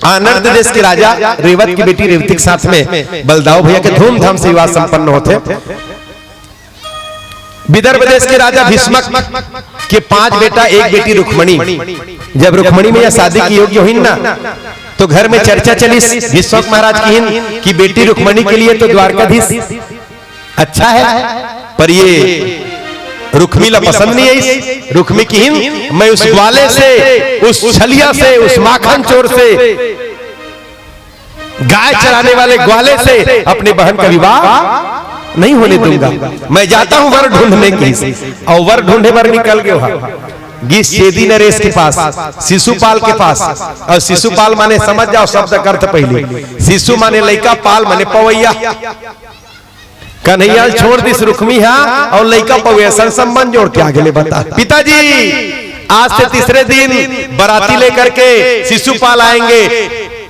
आनंद देश के राजा रेवत की बेटी रेवती के साथ में बलदाऊ भैया के धूमधाम से विवाह संपन्न होते। विदर्भ देश के राजा भीष्मक के 5 बेटा 1 बेटी रुक्मणी। जब रुक्मणी में यह शादी की योग्य हुई ना तो घर में चर्चा चली भीष्मक महाराज की बेटी रुक्मणी के लिए तो द्वारकाधीश अच्छा है, पर ये रुक्मिला पसंद नहीं है। रुक्मी की हिंद मैं उस ग्वाले से, उस छलिया से, उस माखन चोर से, गाय चराने वाले ग्वाले से अपनी बहन का विवाह नहीं होने दूंगा। मैं जाता हूं वर ढूंढने की, और वर ढूंढे वर निकल गए गीस चेदी नरेश के पास, शिशुपाल के पास। और शिशुपाल माने समझ जाओ शब्द का अर्थ पहले, शिशु माने लइका, पाल माने पवैया। कन्हैया छोड़ दिस रुक्मी है और लइका पवैया, संबंध जोड़ के आगे ले बता। पिताजी आज से तीसरे दिन बराती लेकर के शिशुपाल आएंगे,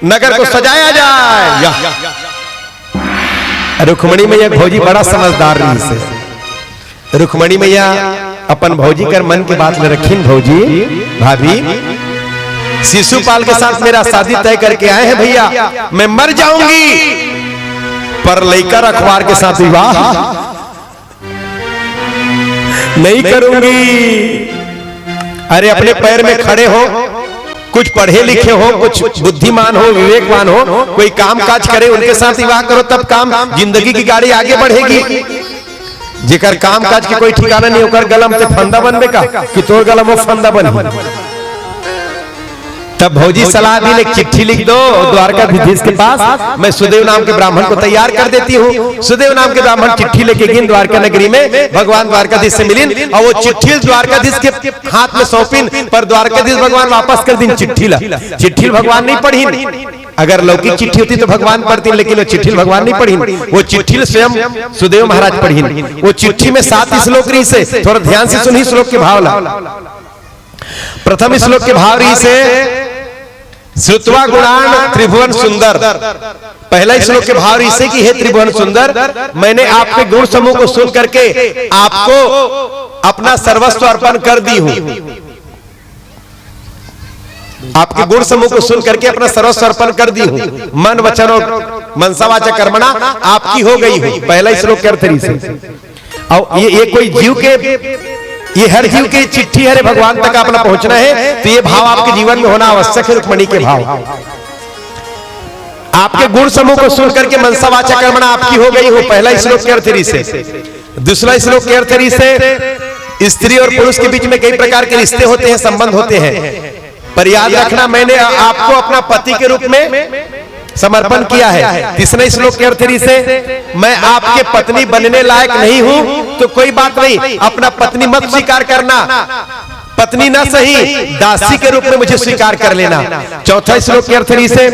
नगर को सजाया जाए। रुक्मणी मैया भौजी बड़ा समझदार रही से। रुक्मणी मैया अपन भौजी कर मन के बात ले रखी। भौजी भाभी शिशुपाल के साथ मेरा शादी तय करके आए हैं भैया, मैं मर जाऊंगी पर लइका रखवार के साथ विवाह नहीं करूंगी। अरे अपने पैर में खड़े हो, कुछ पढ़े लिखे हो, कुछ बुद्धिमान हो, विवेकवान हो, कोई काम काज करे उनके साथ विवाह करो, तब काम जिंदगी की गाड़ी आगे बढ़ेगी। जेकर काम काज के कोई ठिकाना नहीं होकर गलम से फंदा बनबे का कि तोर गलम वो फंदा बन। तब भौजी सलाह दी, एक चिट्ठी लिख दो द्वारकाधीश के पास, मैं सुदेव नाम के ब्राह्मण को तैयार कर देती हूँ। सुदेव नाम के ब्राह्मण चिट्ठी लेके गए द्वारका नगरी में, भगवान द्वारकाधीश से मिलिन और वो चिट्ठी द्वारकाधीश के हाथ में सौंपिन। पर द्वारकाधीश भगवान वापस कर दिन चिट्ठी ला। चिट्ठी भगवान नहीं पढ़ी, अगर लौकिक चिट्ठी होती तो भगवान पढ़ती, लेकिन वो चिट्ठी भगवान नहीं पढ़ी, वो चिट्ठी स्वयं सुदेव महाराज पढ़ी। वो चिट्ठी में 7 श्लोक रही से, थोड़ा ध्यान से सुनी श्लोक के भाव ला। प्रथम श्लोक के भाव रही से श्रुत्वा गुणान त्रिभुवन सुंदर। पहला श्लोक के भाव इसे की है त्रिभुवन सुंदर, मैंने आपके गुण समूह को सुन करके आपको अपना सर्वस्व अर्पण कर दी हूं। आपके गुण समूह को सुन करके अपना सर्वस्व अर्पण कर दी हूं। मन वचन और मनसा वाचा कर्मणा आपकी हो गई हूं। पहला श्लोक के अर्थ से। और ये कोई जीव के, ये हर जीव की चिट्ठी है, भगवान तक अपना पहुंचना है, तो ये भाव आपके जीवन में होना आवश्यक है। रुक्मणी के भाव आपके गुण समूह को सुन करके मनसा वाचा कर्मणा आपकी हो गई हो। पहला श्लोक के अर्थ से। दूसरा श्लोक के अर्थ से स्त्री और पुरुष के बीच में कई प्रकार के रिश्ते होते हैं, संबंध होते हैं, पर याद रखना मैंने आपको अपना पति के रूप में समर्पण किया है। तीसरे श्लोक के अर्थ से मैं आपके पत्नी बनने लायक नहीं हूं तो कोई बात नहीं, अपना पत्नी मत स्वीकार करना, पत्नी ना सही दासी के रूप में मुझे स्वीकार कर लेना। चौथा श्लोक के अर्थ से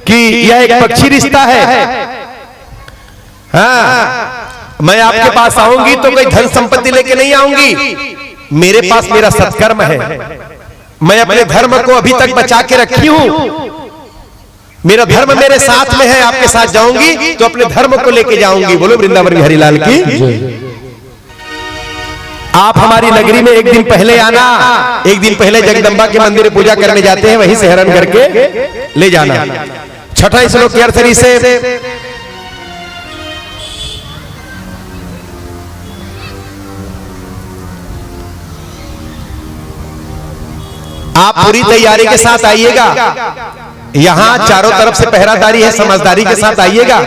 कि यह एक पक्षी रिश्ता है। हाँ, मैं आपके पास आऊंगी तो कोई धन संपत्ति लेके नहीं आऊंगी, मेरे पास मेरा सत्कर्म है, मैं अपने धर्म को अभी तक बचा के रखी हूं, मेरा धर्म मेरे साथ में है, आपके साथ जाऊंगी तो अपने धर्म को लेके जाऊंगी। बोलो वृंदावन बिहारी लाल की। आप हमारी नगरी में एक दिन पहले आना, एक दिन पहले जगदम्बा के मंदिर में पूजा करने जाते हैं, वहीं से हरण करके ले जाना। छठा श्लोक के अर्थ से आप पूरी तैयारी के साथ आइएगा, यहां चारों तरफ से पहरादारी है, समझदारी के साथ आइएगा।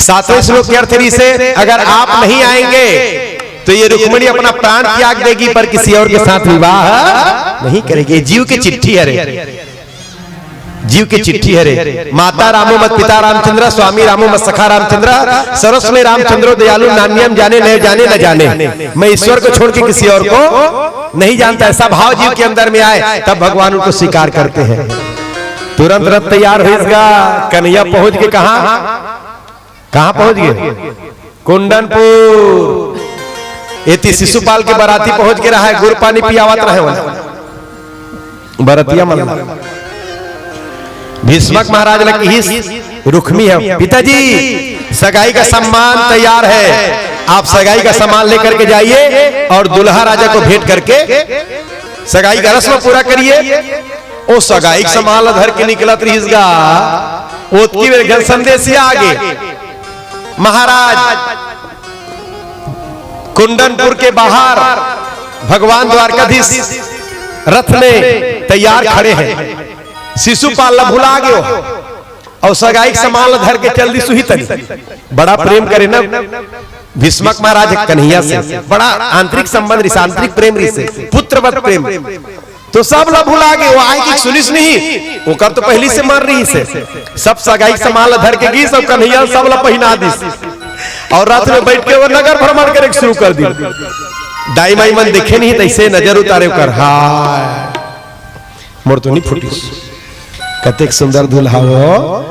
सातवें श्लोक के अर्थ से अगर आप नहीं आएंगे तो ये रुक्मणी अपना प्राण त्याग देगी पर किसी और के साथ विवाह नहीं करेगी। जीव की चिट्ठी है रे, जीव की चिट्ठी है रे। माता रामो मत पिता रामचंद्र, स्वामी रामो मत सखा रामचंद्र, सरस्वती रामचंद्रो दयालु नान्यम जाने न जाने न जाने। मैं ईश्वर को छोड़ के किसी और को नहीं जानता, ऐसा भाव जीव के अंदर में आए तब भगवान उनको स्वीकार करते हैं। तुरंत रथ तैयार होगा। कन्हैया पहुंच के कहां पहुंच गए? कुंदनपुर। एती शिशुपाल के बराती पहुंच के रहा है, गुड़ पानी पियावत रहे वाला बरतिया मन। भीष्मक महाराज लगी रुक्मी है। पिताजी सगाई का सम्मान तैयार है, आप सगाई का सम्मान लेकर के जाइए और दुल्हा राजा को भेंट करके सगाई का रस्म पूरा करिए। ओ सगाई संभाल धर के निकलत रहीसगा ओतकी बेर घर संदेश आगे महाराज कुंडनपुर के बाहर भगवान द्वारकाधीश रथ में तैयार खड़े हैं। शिशुपाल ला भुला गयो और सगाई संभाल धर के चल दी सुही तनी बड़ा प्रेम करे ना भीष्मक महाराज कन्हैया से, बड़ा आंतरिक संबंध रिस आंतरिक प्रेम रिस पुत्रवत प्रेम। तो सब ला भुला गए वो आए कि सुनिस नहीं वो कर तो पहली से मर रही से सब सगाई संभाल धर के गी सब कन्हैया सब ला पहना दी और रात में बैठ के वो नगर भ्रमण करे शुरू कर दी। दाई माई मन देखे नहीं तैसे नजर उतारे कर हाय मोर तो नहीं फुटी कतेक सुंदर दुल्हा हो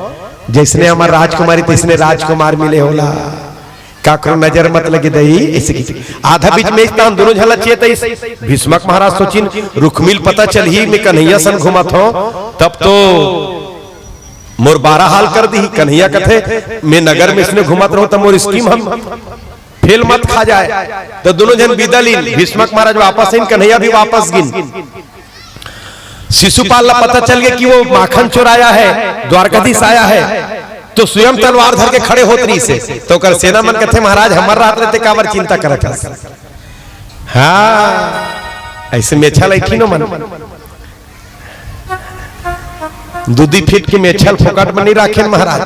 जैसने हमार राजकुमारी तैसने राजकुमार मिले होला काकरो नजर मत लगे दई ऐसे की आधा बीच में इतना दोनों झलक चाहिए भीष्मक महाराज सोचिन रुक्मिल पता चल ही में कन्हैया सन घुमत हो तब तो मोर 12 हाल कर दी कन्हैया कथे मैं नगर में इसने घुमत रहो तो मोर स्कीम हम फेल मत खा जाए। तो दोनों जन विदलीन भीष्मक महाराज वापस इन कन्हैया भी वापस गिन। शिशुपाल ला पता चल गया कि वो माखन चुराया है द्वारकाधीश आया है तो स्वयं तलवार धर के खड़े होत रही से तो कर सेना मन कथे महाराज हमार रात रहते कावर चिंता करत हाँ ऐसे मेछल ऐठी नो मन दूधी फीट की मेछल फोकट में नहीं राखे महाराज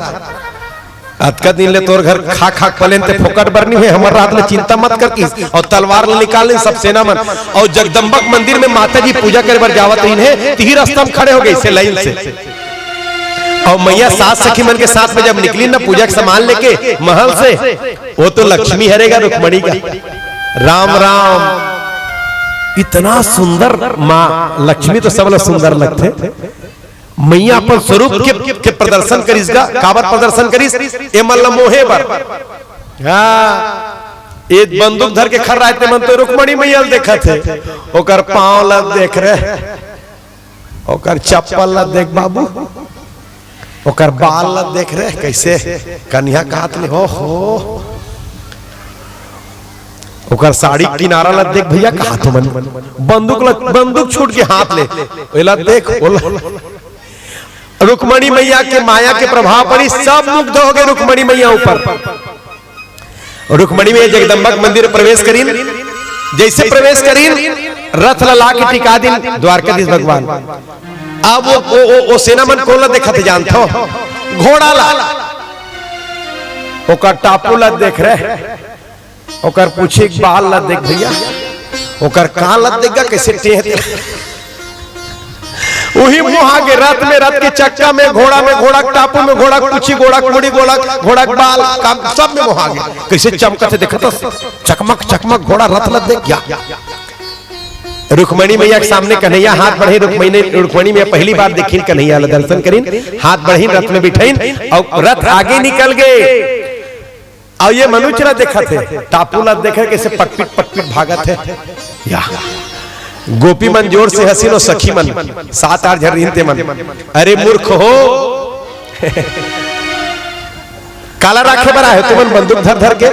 अतका दिन ले तोर घर खा खा पलेन ते फोकट बरनी हुए हमार रात ले चिंता मत कर की और तलवार ले निकाल सब सेना मन और जगदम्बक मंदिर में माता जी पूजा करे बर जावत रही है तीर स्तंभ खड़े हो गए से लाइन से और मैया सास सखी मन के साथ में जब निकली ना पूजा के सामान लेके महल से वो तो लक्ष्मी हरेगा रुक्मणी का राम राम इतना सुंदर माँ लक्ष्मी तो सब लोग सुंदर लगते मैया अपन स्वरूप के प्रदर्शन करीसगा काबर प्रदर्शन करीस ए मन मोहे बर हाँ एक बंदूक धर के खड़ रहे थे मन तो रुक्मणी मैया देखा थे ओकर पांव ला देख रहे ओकर चप्पल ला देख बाबू ओकर बाल ला देख रहे कैसे कन्या का हाथ में हो ओकर साड़ी किनारा ला देख भैया कहा तो मन बंदूक छूट के हाथ ले ओला देख रुक्मणी मैया के माया के प्रभाव पर सब मुग्ध हो गए रुक्मणी मैया ऊपर। रुक्मणी मैया जगदम्बक मंदिर प्रवेश करीन जैसे प्रवेश करीन रथ ला के टिका दिन द्वारकाधीश भगवान। अब वो सेना मन को देखा थे जानते हो घोड़ा ला ओकर टापू ला देख रहे ओकर पूछे बाल ला देख भैया ओकर कान ला देगा कैसे टेहते वही मुहा के रथ के चक्का में घोड़ा टापू में घोड़ा कुची घोड़ा कुड़ी घोड़ा बाल सब में मुहा गए कैसे चमकते देखा तो चकमक घोड़ा रथ लद देख गया। रुक्मणी मैया के सामने कन्हैया हाथ बढ़े रुक्मणी मैया पहली बार देखी कन्हैया दर्शन करीन हाथ बढ़ी रथ में बिठाइन और रथ आगे निकल गए और ये मनुष्य देखा थे टापू ला देखे कैसे पटपीट भागत है या गोपी मन जोर से हसीनो सखी मन 7-8 झरिनते मन अरे मूर्ख हो काला राखे बरा है तुमन बंदूक धर के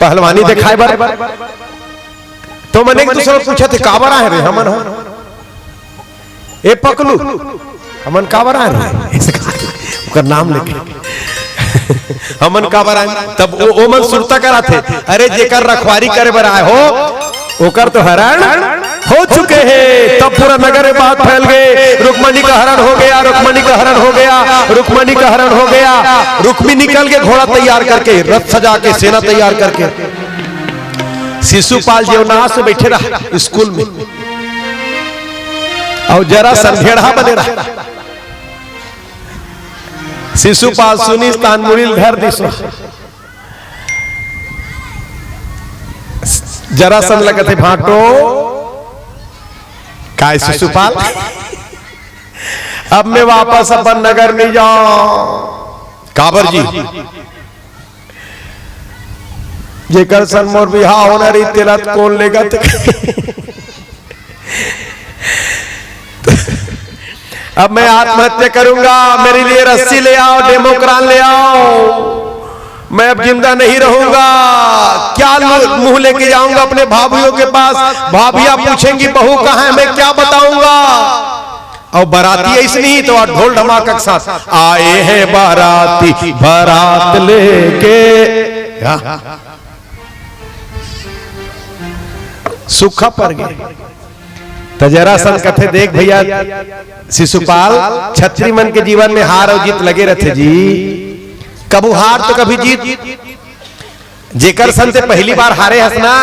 पहलवानी दिखाए बर तो मन एक दूसरे पूछा थे काबर आए रे हमन ए पकलू हमन काबर आए रे उसका नाम लेके हमन काबर आए तब वो मन सुरता करा थे अरे जेकर रखवारी करे बर आए हो ओकर तो हरण हो चुके हैं। तब पूरा नगर में बात फैल गए रुक्मणी का हरण हो गया रुक्मणी का हरण हो गया रुक्मणी का हरण हो गया। रुक्मी निकल के घोड़ा तैयार करके रथ सजा के सेना तैयार करके शिशुपाल जीवनाथ से बैठे रहा स्कूल में और जरा संघेड़ा बने रहा शिशुपाल सुनी स्थान मुड़िल घर दिसो जरा सन लगते भाटो काय शिशुपाल अब मैं वापस अपन नगर में जाऊं काबर जी जेकर सन मोर बिहार होना रही तेरा कौन लेगा अब मैं आत्महत्या करूंगा मेरे लिए रस्सी ले आओ डेमोक्रान ले आओ मैं अब जिंदा नहीं रहूंगा, क्या मुंह लेके जाऊंगा अपने भाभीियों के पास, भाभियां पूछेंगी बहू कहाँ है, मैं क्या बताऊंगा। और बाराती ऐसे नहीं तो ढोल धमाका के साथ आए हैं बाराती बारात लेके, सूखा पड़ गया। तो जरा सन कथे देख भैया शिशुपाल छत्री मन के जीवन में हार और जीत लगे रहते जी, कबू हार तो कभी जीत। जेकर सन से पहली बार हारे हंसना,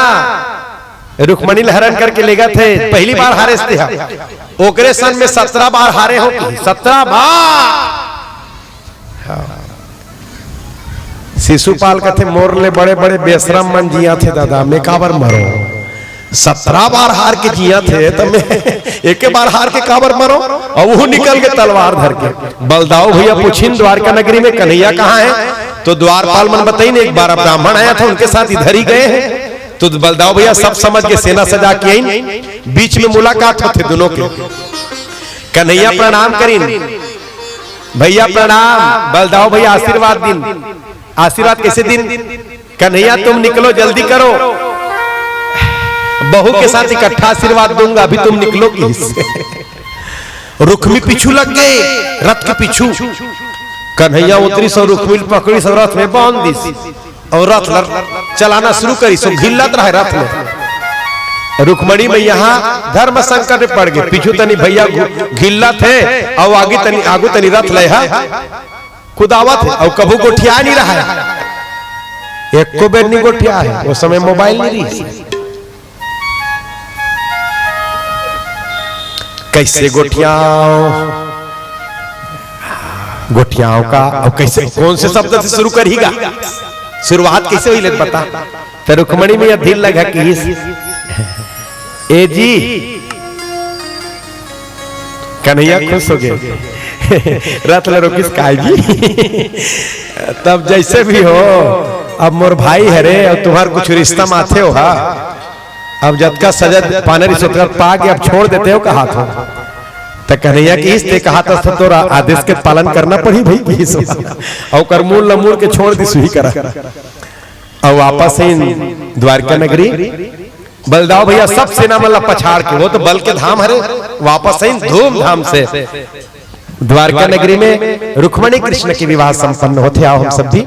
रुक्मणी हरण करके ले गए थे, पहली बार हारे थे। ओकरे सन में 17 बार हारे हो, 17 बार। शिशुपाल कहते मोर ले बड़े बड़े बेशरम मन जिया थे दादा, मैं काबर मरो, 17 बार हार के जिया थे तो मैं एक बार हार के काबर मरो। और वो निकल के तलवार धर के। बलदाऊ भैया पूछिन द्वारका नगरी में कन्हैया कहाँ है, तो द्वारपाल मन बताई ने एक बार ब्राह्मण आया था उनके साथ इधर ही गए हैं। तो बलदाऊ भैया सब समझ के सेना सजा के आई, बीच में मुलाकात होते दोनों के। कन्हैया प्रणाम करीन, भैया प्रणाम। बलदाऊ भैया आशीर्वाद दिन, आशीर्वाद कैसे दिन, कन्हैया तुम निकलो जल्दी करो, बहू के साथ इकट्ठा आशीर्वाद दूंगा, अभी तुम निकलो रुक्मी पीछू लग गए, रथ के पीछू। कन्हैया उतरी सौ रुक्मी पकड़ी सौ रथ में बांध दी और रथ चलाना शुरू करी, सो घिल्लत रहे रथ में। रुक्मणी में यहाँ धर्म संकट में पड़ गए, पीछू तनी भैया घिल्लत है और आगे तनी आगू तनी रथ ले खुदावत है और कभू गोठिया नहीं रहा है, एक को बेर नहीं गोठिया है, उस समय मोबाइल नहीं रही। कैसे गोठियाओं का और कैसे कौन से शब्द से शुरू करेगा, शुरुआत कैसे हुई बता। तो रुक्मणी में यह दिल लगा कि ए जी, कन्हैया खुश हो गए, रथ ले रोकिस काय जी। तब जैसे भी हो अब मोर भाई है रे, और तुम्हार कुछ रिश्ता माथे हो, अब जब का सजद पानरी सुतर पा के अब छोड़ देते हो कहा था। तो कन्हैया की इसने कहा था तो आदेश के पालन करना पड़ी भाई, और कर मूल नमूल के छोड़ दी सुही करा। और वापस ही द्वारका नगरी बलदाऊ भैया सब सेना मतलब पछाड़ के, वो तो बल के धाम हरे, वापस ही धूमधाम से द्वारका नगरी में रुक्मणी कृष्ण के विवाह संपन्न होते। आओ हम सब भी